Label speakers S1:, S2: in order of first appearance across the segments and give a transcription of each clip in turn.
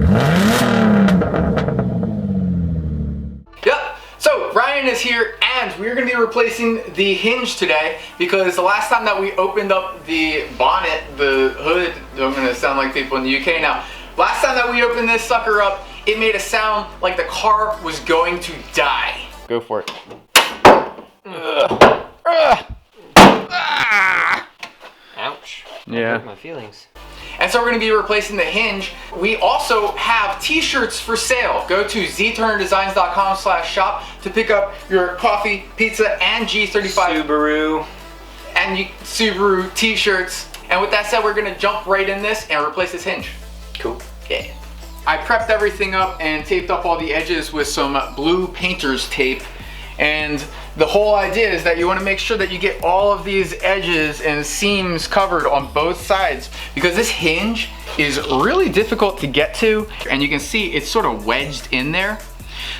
S1: Yep, so Ryan is here and we're going to be replacing the hinge today because the last time that we opened up the bonnet, the hood, I'm going to sound like people in the UK now. Last time that we opened this sucker up, it made a sound like the car was going to die. Go for it.
S2: Ouch.
S1: Yeah.
S2: That hurt my feelings.
S1: And so we're going to be replacing the hinge. We also have t-shirts for sale. Go to zturnerdesigns.com/shop to pick up your coffee, pizza, and G35 Subaru t-shirts. And with that said, we're going to jump right in this and replace this hinge.
S2: Cool.
S1: Yeah. I prepped everything up and taped up all the edges with some blue painter's tape. And the whole idea is that you want to make sure that you get all of these edges and seams covered on both sides because this hinge is really difficult to get to, and you can see it's sort of wedged in there.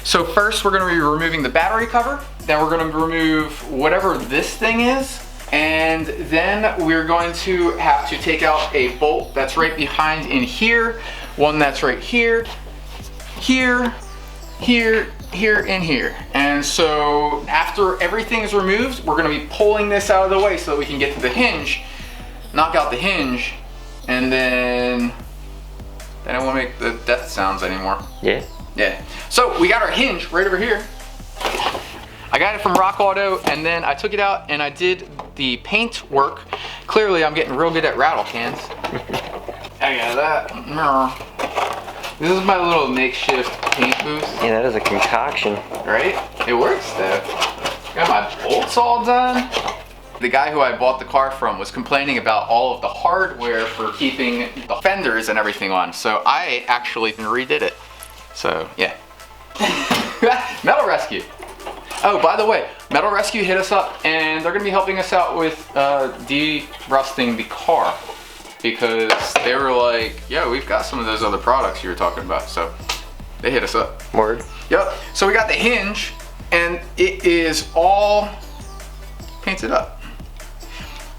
S1: So first we're going to be removing the battery cover, then we're going to remove whatever this thing is, and then we're going to have to take out a bolt that's right behind in here, one that's right here, here, here, here, and here. And so after everything is removed, we're going to be pulling this out of the way so that we can get to the hinge, knock out the hinge, and then I won't make the death sounds anymore.
S2: Yeah.
S1: Yeah. So we got our hinge right over here. I got it from Rock Auto, and then I took it out and I did the paint work. Clearly I'm getting real good at rattle cans. I got that. This is my little makeshift paint booth.
S2: Yeah, that is a concoction.
S1: Right? It works though. Got my bolts all done. The guy who I bought the car from was complaining about all of the hardware for keeping the fenders and everything on. So I actually redid it. So yeah. Metal Rescue. Oh, by the way, Metal Rescue hit us up and they're gonna be helping us out with de-rusting the car. Because they were like, yo, we've got some of those other products you were talking about. So they hit us up.
S2: Word.
S1: Yep. So we got the hinge and it is all painted up.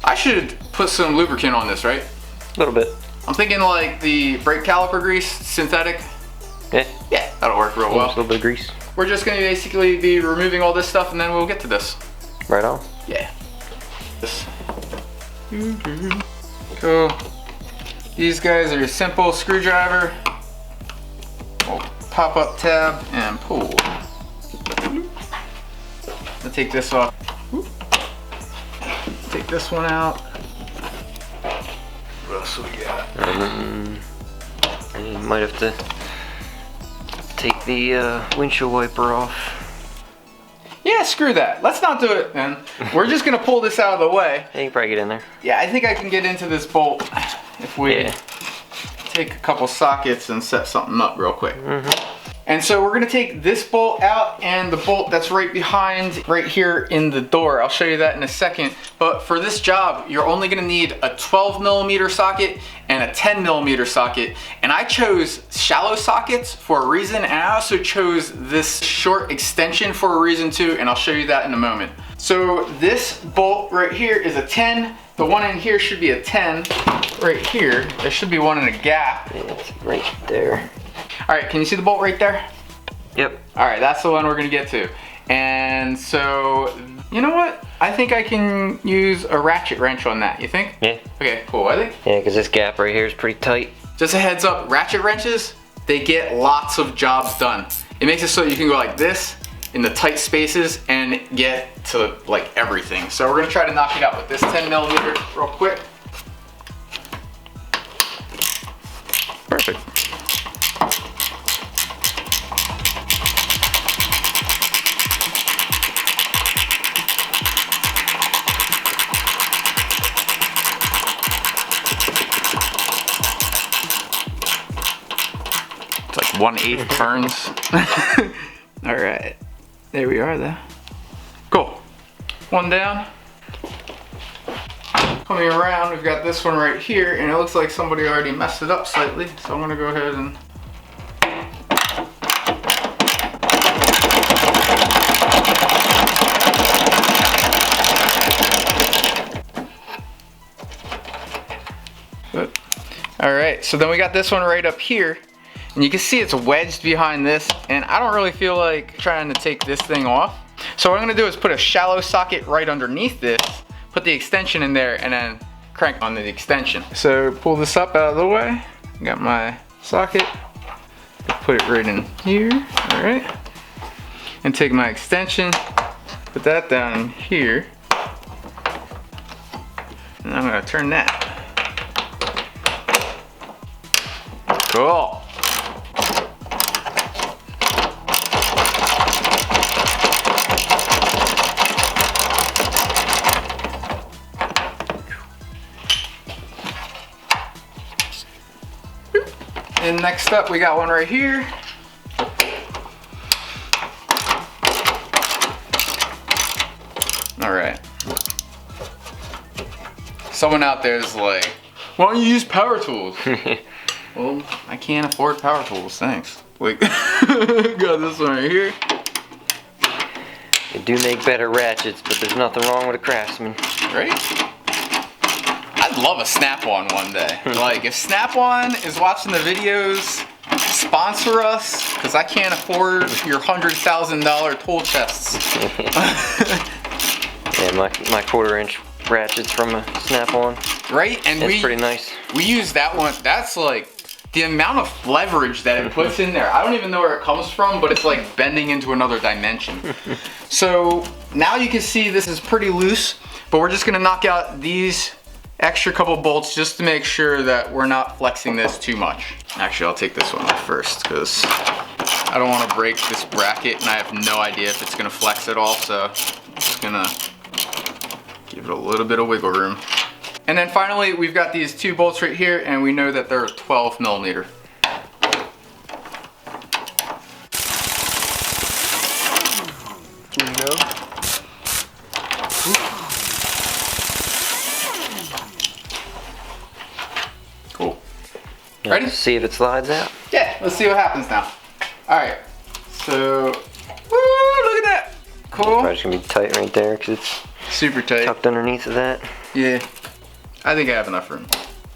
S1: I should put some lubricant on this, right?
S2: A little bit.
S1: I'm thinking like the brake caliper grease, synthetic.
S2: Yeah.
S1: Yeah, that'll work real well.
S2: Just a little bit of grease.
S1: We're just gonna basically be removing all this stuff and then we'll get to this.
S2: Right on.
S1: Yeah. This. Cool. These guys are your simple screwdriver. We'll pop up tab and pull. I'll take this off. Take this one out. What else do we got?
S2: You might have to take the windshield wiper off.
S1: Yeah, screw that. Let's not do it, man. We're just gonna pull this out of the way.
S2: Yeah, you can probably get in there.
S1: Yeah, I think I can get into this bolt if we take a couple sockets and set something up real quick. And so we're gonna take this bolt out and the bolt that's right behind, right here in the door. I'll show you that in a second. But for this job, you're only gonna need a 12mm socket and a 10mm socket. And I chose shallow sockets for a reason, and I also chose this short extension for a reason too, and I'll show you that in a moment. So this bolt right here is a 10. The one in here should be a 10. Right here, there should be one in a gap.
S2: Yeah, it's right there.
S1: All right, can you see the bolt right there?
S2: Yep.
S1: All right, that's the one we're gonna get to. And so, you know what? I think I can use a ratchet wrench on that, you think?
S2: Yeah.
S1: Okay, cool, I think.
S2: Yeah, because this gap right here is pretty tight.
S1: Just a heads up, ratchet wrenches, they get lots of jobs done. It makes it so you can go like this in the tight spaces and get to like everything. So we're gonna try to knock it out with this 10mm real quick. Perfect. It's like 1/8 turns. All right, there we are though. Cool, one down. Coming around, we've got this one right here, and it looks like somebody already messed it up slightly, so I'm gonna go ahead and all right, so then we got this one right up here. And you can see it's wedged behind this, and I don't really feel like trying to take this thing off. So what I'm gonna do is put a shallow socket right underneath this, put the extension in there, and then crank on the extension. So pull this up out of the way. Got my socket. Put it right in here, all right? And take my extension, put that down in here. And I'm gonna turn that. Cool. And next up, we got one right here. All right. Someone out there is like, why don't you use power tools? Well, I can't afford power tools, thanks. Like, got this one right here.
S2: They do make better ratchets, but there's nothing wrong with a Craftsman.
S1: Right? I'd love a Snap-on one day. Like, if Snap-on is watching the videos, sponsor us, because I can't afford your $100,000 tool chests.
S2: Yeah, my 1/4-inch ratchets from a Snap-on.
S1: Right? And
S2: it's pretty nice.
S1: We use that one. That's like the amount of leverage that it puts in there. I don't even know where it comes from, but it's like bending into another dimension. So now you can see this is pretty loose, but we're just gonna knock out these extra couple bolts just to make sure that we're not flexing this too much. Actually, I'll take this one off first because I don't want to break this bracket and I have no idea if it's gonna flex at all, so I'm just gonna give it a little bit of wiggle room. And then finally, we've got these two bolts right here, and we know that they're 12 millimeter.
S2: Here we go.
S1: Cool. Ready?
S2: Let's see if it slides out.
S1: Yeah, let's see what happens now. All right, so, woo, look at that. Cool.
S2: Probably just gonna be tight right there because it's
S1: Super tight.
S2: tucked underneath of that.
S1: Yeah, I think I have enough room.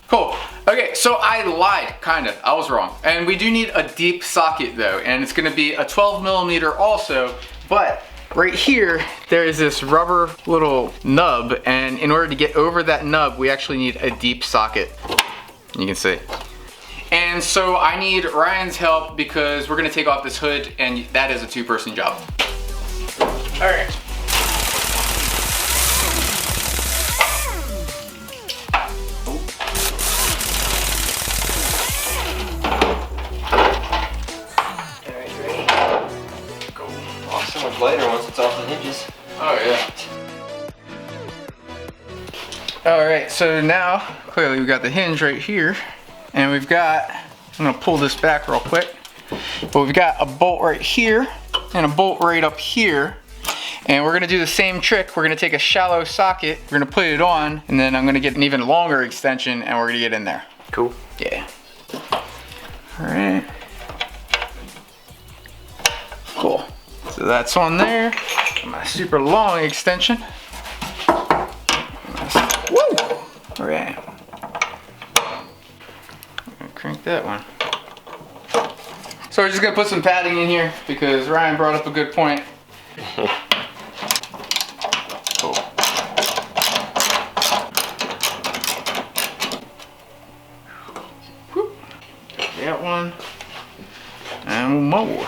S1: Cool. Okay, so I lied, kind of. I was wrong. And we do need a deep socket though, and it's gonna be a 12 millimeter also, but right here, there is this rubber little nub, and in order to get over that nub, we actually need a deep socket. You can see. And so I need Ryan's help because we're gonna take off this hood, and that is a two-person job. All right.
S2: Later once it's off the hinges.
S1: Oh yeah. All right, so now clearly we've got the hinge right here, and we've got, I'm gonna pull this back real quick, but we've got a bolt right here and a bolt right up here, and we're gonna do the same trick. We're gonna take a shallow socket, we're gonna put it on, and then I'm gonna get an even longer extension, and we're gonna get in there.
S2: Cool.
S1: Yeah. All right. Cool. So that's on there. My super long extension. Woo! All right. I'm gonna crank that one. So we're just gonna put some padding in here because Ryan brought up a good point. Cool. Whoop. That one. And more.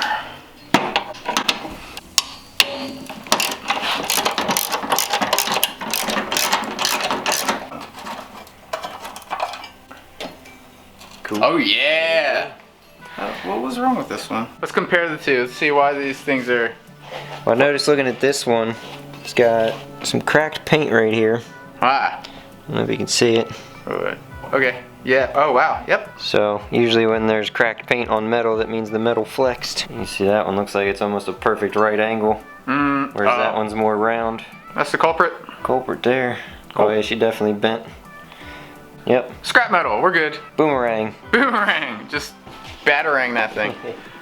S2: Cool.
S1: Oh yeah! What was wrong with this one? Let's compare the two. Let's see why these things are...
S2: Well, I noticed looking at this one, it's got some cracked paint right here.
S1: Ah.
S2: I don't know if you can see it.
S1: Alright. Okay. Yeah. Oh wow. Yep.
S2: So usually when there's cracked paint on metal, that means the metal flexed. You see that one looks like it's almost a perfect right angle. Whereas that one's more round.
S1: That's the culprit?
S2: Culprit there.
S1: Cool.
S2: Oh yeah, she definitely bent. Yep.
S1: Scrap metal. We're good.
S2: Boomerang.
S1: Boomerang. Just batarang that thing.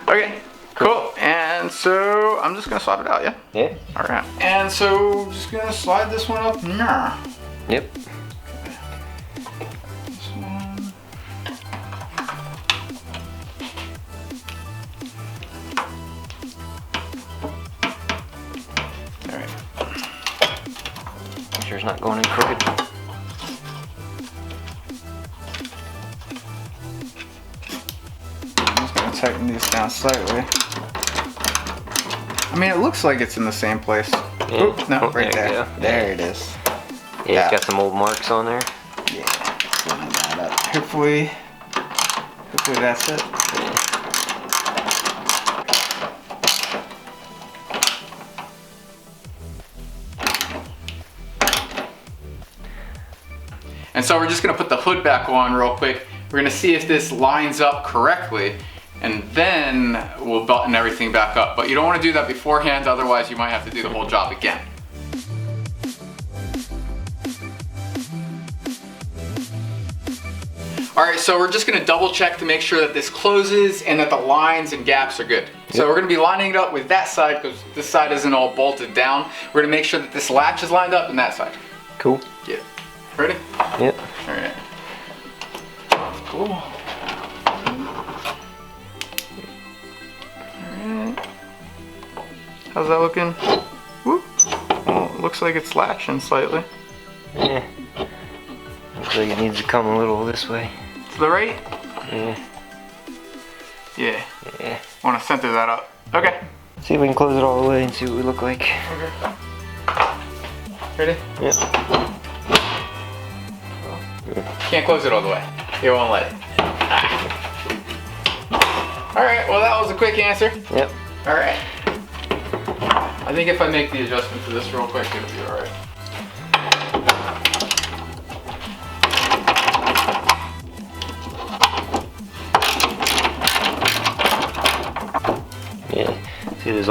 S1: Okay. Cool. And so I'm just gonna swap it out, yeah?
S2: Yeah.
S1: Alright. And so just gonna slide this one up. Nah.
S2: Yep.
S1: This one.
S2: wire's not going in crooked.
S1: I'm just gonna tighten these down slightly. I mean, it looks like it's in the same place.
S2: Yeah.
S1: Oop, no, right there. There it is.
S2: Yeah, it's got some old marks on there.
S1: Yeah, line that up. Hopefully that's it.
S2: Yeah.
S1: And so we're just gonna put the hood back on real quick. We're gonna see if this lines up correctly, and then we'll button everything back up. But you don't wanna do that beforehand, otherwise you might have to do the whole job again. All right, so we're just gonna double check to make sure that this closes and that the lines and gaps are good. So we're gonna be lining it up with that side because this side isn't all bolted down. We're gonna make sure that this latch is lined up in that side.
S2: Cool.
S1: Yeah. Ready?
S2: Yep.
S1: All right. Cool. All right. How's that looking? Whoop. Well, it looks like it's latching slightly.
S2: Yeah. Looks like it needs to come a little this way.
S1: To the right?
S2: Yeah.
S1: Yeah.
S2: Yeah.
S1: Want to center that up. Okay.
S2: See if we can close it all the way and see what we look like.
S1: Okay. Ready?
S2: Yep.
S1: Can't close it all the way. It won't let it. All right, well that was a quick answer.
S2: Yep.
S1: All right. I think if I make the adjustment to this real quick, it'll be all right.
S2: Yeah. See the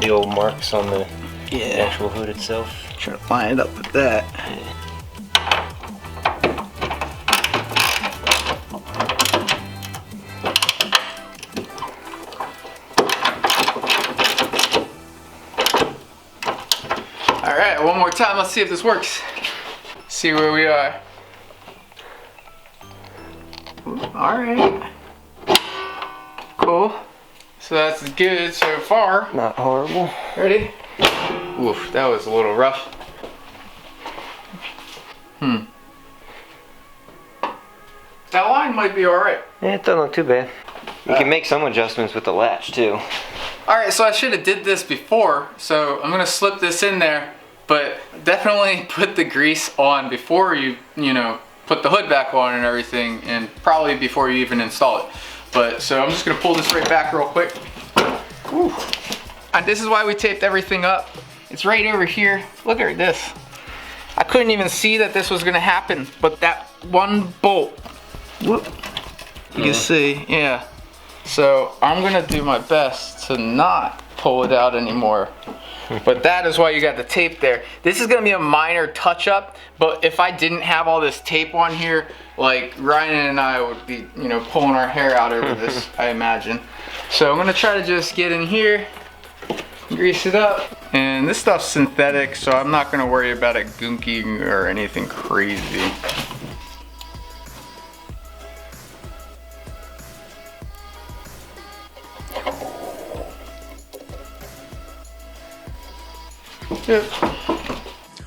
S2: old marks on the actual hood itself.
S1: Try to line it up with that. All right, one more time. Let's see if this works. See where we are. All right. Cool. So that's good so far.
S2: Not horrible.
S1: Ready? Oof, that was a little rough. That line might be all right.
S2: Yeah, it doesn't look too bad. You can make some adjustments with the latch too.
S1: All right, so I should have did this before, so I'm gonna slip this in there, but definitely put the grease on before you put the hood back on and everything, and probably before you even install it. But so I'm just gonna pull this right back real quick. Whew. And this is why we taped everything up. It's right over here. Look at this. I couldn't even see that this was gonna happen, but that one bolt, whoop, you can see, yeah. So I'm gonna do my best to not pull it out anymore. But that is why you got the tape there. This is gonna be a minor touch up, but if I didn't have all this tape on here, like Ryan and I would be, pulling our hair out over this, I imagine. So I'm gonna try to just get in here, grease it up. And this stuff's synthetic, so I'm not gonna worry about it gunking or anything crazy. Yep.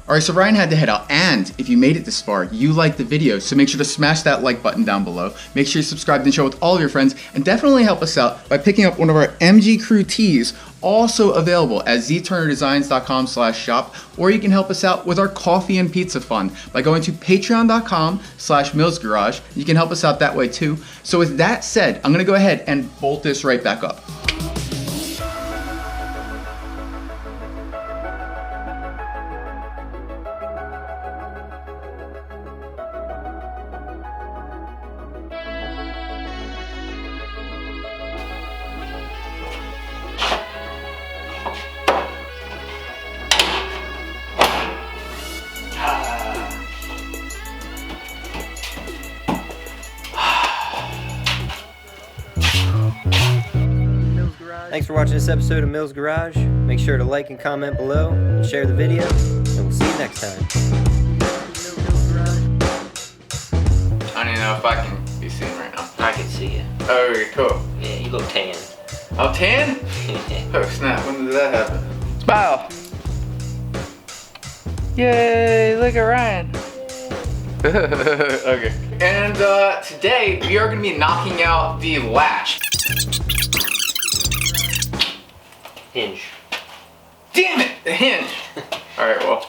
S1: Alright, so Ryan had to head out, and if you made it this far, you liked the video, so make sure to smash that like button down below. Make sure you subscribe and share with all of your friends, and definitely help us out by picking up one of our MG Crew tees, also available at zturnerdesigns.com/shop, or you can help us out with our coffee and pizza fund by going to patreon.com/millsgarage. You can help us out that way too. So with that said, I'm gonna go ahead and bolt this right back up.
S2: Thanks for watching this episode of Mills Garage. Make sure to like and comment below and share the video, and we'll see you next time.
S1: I don't even know if I can be seen right now.
S2: I can see you.
S1: Oh, okay, cool.
S2: Yeah, you look tan.
S1: I'm tan? Oh snap, when did that happen? Smile. Yay, look at Ryan. Okay. And today we are going to be knocking out the latch.
S2: Hinge.
S1: Damn it, the hinge. All right, well.